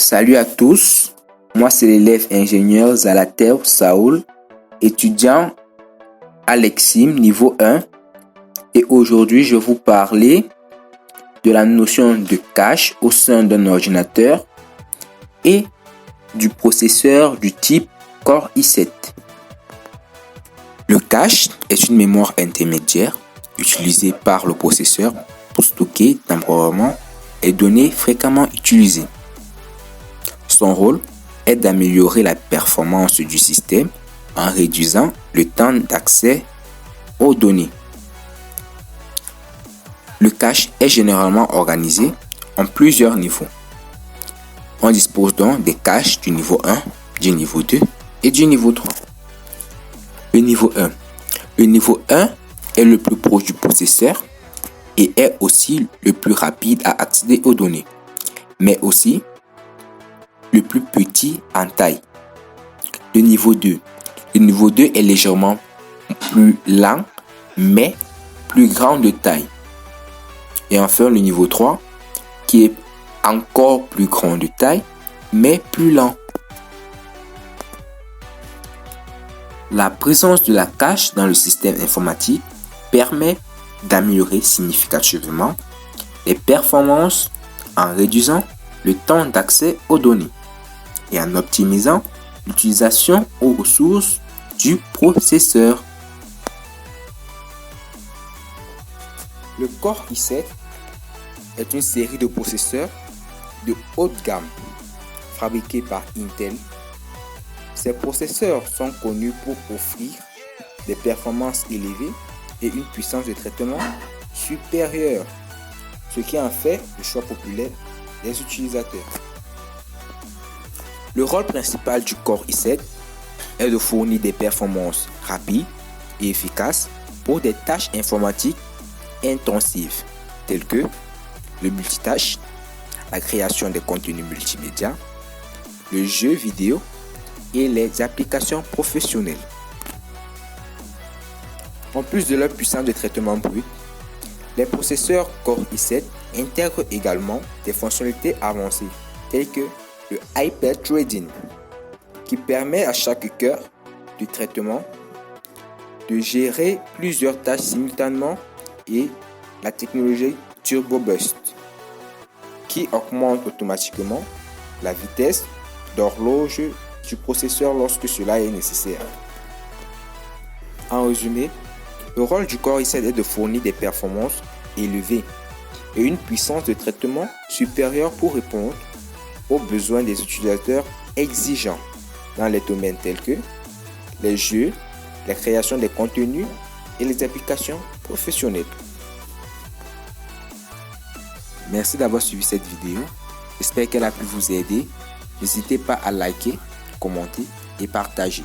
Salut à tous, moi c'est l'élève ingénieur Zalatev Saoul, étudiant à l'EXIM niveau 1 et aujourd'hui je vais vous parler de la notion de cache au sein d'un ordinateur et du processeur du type Core i7. Le cache est une mémoire intermédiaire utilisée par le processeur pour stocker temporairement les données fréquemment utilisées. Son rôle est d'améliorer la performance du système en réduisant le temps d'accès aux données. Le cache est généralement organisé en plusieurs niveaux. On dispose donc des caches du niveau 1, du niveau 2 et du niveau 3. Le niveau 1. Le niveau 1 est le plus proche du processeur et est aussi le plus rapide à accéder aux données, mais aussi le plus petit en taille. Le niveau 2. Le niveau 2 est légèrement plus lent, mais plus grand de taille. Et enfin, le niveau 3, qui est encore plus grand de taille, mais plus lent. La présence de la cache dans le système informatique permet d'améliorer significativement les performances en réduisant le temps d'accès aux données et en optimisant l'utilisation aux ressources du processeur. Le Core i7 est une série de processeurs de haute gamme fabriqués par Intel. Ces processeurs sont connus pour offrir des performances élevées et une puissance de traitement supérieure, ce qui en fait le choix populaire des utilisateurs. Le rôle principal du Core i7 est de fournir des performances rapides et efficaces pour des tâches informatiques intensives telles que le multitâche, la création des contenus multimédia, le jeu vidéo et les applications professionnelles. En plus de leur puissance de traitement brut, les processeurs Core i7 intègrent également des fonctionnalités avancées telles que le Hyper Threading, qui permet à chaque cœur de traitement de gérer plusieurs tâches simultanément, et la technologie Turbo Boost, qui augmente automatiquement la vitesse d'horloge du processeur lorsque cela est nécessaire. En résumé, le rôle du Core i7 est de fournir des performances élevées et une puissance de traitement supérieure pour répondre aux besoins des utilisateurs exigeants dans les domaines tels que les jeux, la création des contenus et les applications professionnelles. Merci d'avoir suivi cette vidéo. J'espère qu'elle a pu vous aider. N'hésitez pas à liker, commenter et partager.